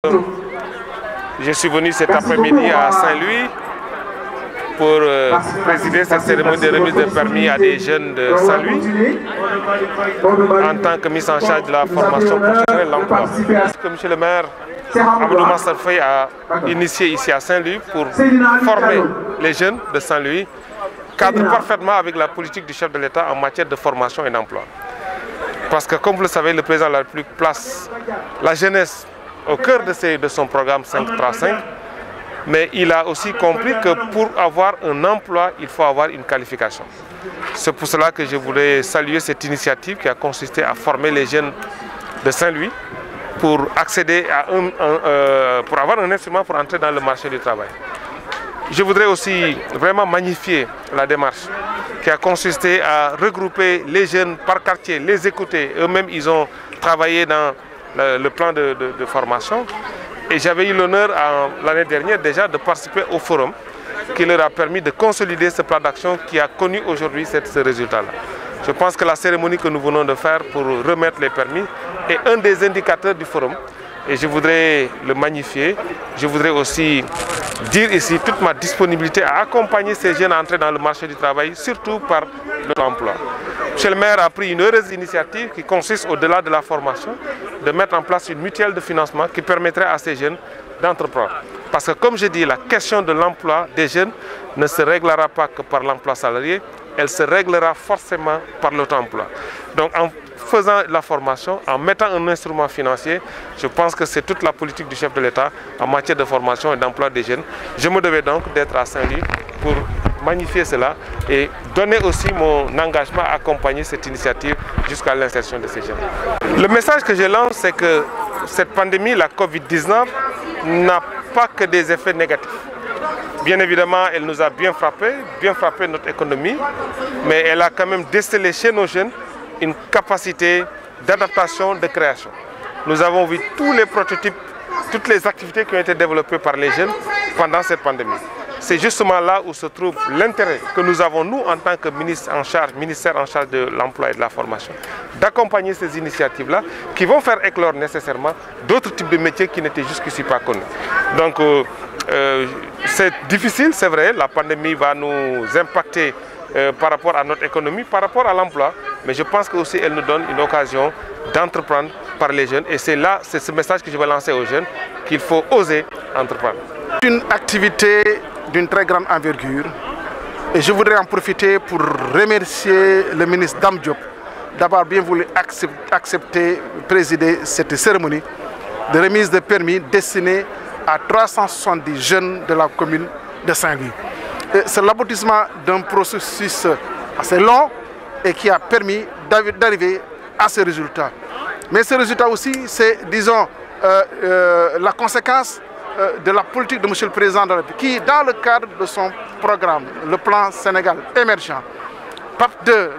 Je suis venu cet après-midi à Saint-Louis pour présider cette cérémonie de remise de permis à des jeunes de Saint-Louis en tant que mise en charge de la formation professionnelle et l'emploi. Que M. le maire Abdou Massar Faye a initié ici à Saint-Louis pour former les jeunes de Saint-Louis cadre parfaitement avec la politique du chef de l'État en matière de formation et d'emploi. Parce que comme vous le savez, le président de la République place la jeunesse au cœur de son programme 535, mais il a aussi compris que pour avoir un emploi, il faut avoir une qualification. C'est pour cela que je voulais saluer cette initiative qui a consisté à former les jeunes de Saint-Louis pour accéder à pour avoir un instrument pour entrer dans le marché du travail. Je voudrais aussi vraiment magnifier la démarche qui a consisté à regrouper les jeunes par quartier, les écouter. Eux-mêmes, ils ont travaillé dans le plan de formation. Et j'avais eu l'honneur l'année dernière déjà de participer au forum qui leur a permis de consolider ce plan d'action qui a connu aujourd'hui ce résultat-là. Je pense que la cérémonie que nous venons de faire pour remettre les permis est un des indicateurs du forum. Et je voudrais le magnifier. Je voudrais aussi dire ici toute ma disponibilité à accompagner ces jeunes à entrer dans le marché du travail, surtout par l'emploi. M. le maire a pris une heureuse initiative qui consiste, au-delà de la formation, de mettre en place une mutuelle de financement qui permettrait à ces jeunes d'entreprendre. Parce que comme je dis, la question de l'emploi des jeunes ne se réglera pas que par l'emploi salarié, elle se réglera forcément par l'auto-emploi. Donc en faisant la formation, en mettant un instrument financier, je pense que c'est toute la politique du chef de l'État en matière de formation et d'emploi des jeunes. Je me devais donc d'être à Saint-Louis pour magnifier cela et donner aussi mon engagement à accompagner cette initiative jusqu'à l'insertion de ces jeunes. Le message que je lance, c'est que cette pandémie, la Covid-19, n'a pas que des effets négatifs. Bien évidemment, elle nous a bien frappé notre économie, mais elle a quand même décelé chez nos jeunes une capacité d'adaptation, de création. Nous avons vu tous les prototypes, toutes les activités qui ont été développées par les jeunes pendant cette pandémie. C'est justement là où se trouve l'intérêt que nous avons, nous, en tant que ministère en charge de l'emploi et de la formation, d'accompagner ces initiatives-là qui vont faire éclore nécessairement d'autres types de métiers qui n'étaient jusqu'ici pas connus. Donc, c'est difficile, c'est vrai, la pandémie va nous impacter par rapport à notre économie, par rapport à l'emploi, mais je pense qu'aussi elle nous donne une occasion d'entreprendre par les jeunes. Et c'est là, c'est ce message que je vais lancer aux jeunes, qu'il faut oser entreprendre. Une activité d'une très grande envergure et je voudrais en profiter pour remercier le ministre Dame Diop d'avoir bien voulu accepter présider cette cérémonie de remise de permis destinée à 370 jeunes de la commune de Saint-Louis. C'est l'aboutissement d'un processus assez long et qui a permis d'arriver à ce résultat. Mais ce résultat aussi, c'est, disons, la conséquence de la politique de M. le Président de la République, qui, dans le cadre de son programme, le plan Sénégal émergent, PAP 2,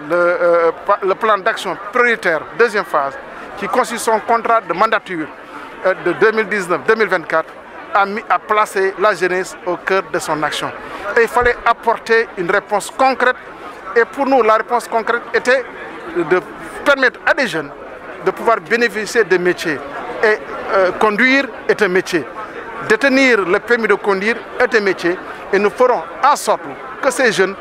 le plan d'action prioritaire, deuxième phase, qui consiste son contrat de mandature de 2019-2024, a placé la jeunesse au cœur de son action. Et il fallait apporter une réponse concrète. Et pour nous, la réponse concrète était de permettre à des jeunes de pouvoir bénéficier de métiers. Et conduire est un métier. Détenir le permis de conduire est un métier. Et nous ferons en sorte que ces jeunes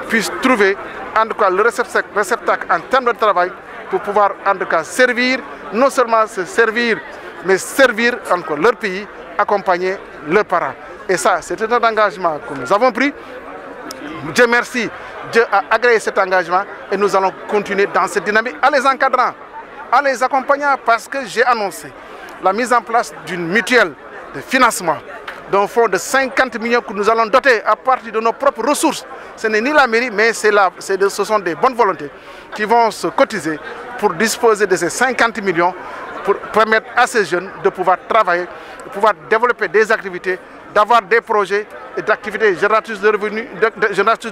puissent trouver en tout cas le réceptacle en termes de travail pour pouvoir en tout cas servir, non seulement se servir, mais servir encore leur pays, accompagner leurs parents. Et ça, c'est un engagement que nous avons pris. Dieu merci, Dieu a agréé cet engagement et nous allons continuer dans cette dynamique en les encadrant, en les accompagnant parce que j'ai annoncé la mise en place d'une mutuelle de financement d'un fonds de 50 millions que nous allons doter à partir de nos propres ressources. Ce n'est ni la mairie, mais ce sont des bonnes volontés qui vont se cotiser pour disposer de ces 50 millions pour permettre à ces jeunes de pouvoir travailler, de pouvoir développer des activités, d'avoir des projets et d'activités génératrices de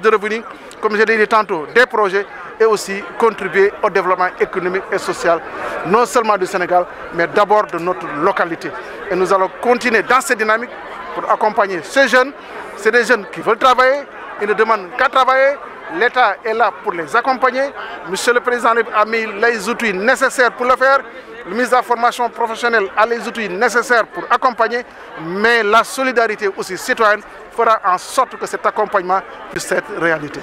revenus, comme je l'ai dit tantôt, des projets et aussi contribuer au développement économique et social, non seulement du Sénégal, mais d'abord de notre localité. Et nous allons continuer dans cette dynamique pour accompagner ces jeunes. C'est des jeunes qui veulent travailler, ils ne demandent qu'à travailler. L'État est là pour les accompagner. Monsieur le Président a mis les outils nécessaires pour le faire. Le ministre de la formation professionnelle a les outils nécessaires pour accompagner, mais la solidarité aussi citoyenne fera en sorte que cet accompagnement puisse être réalité.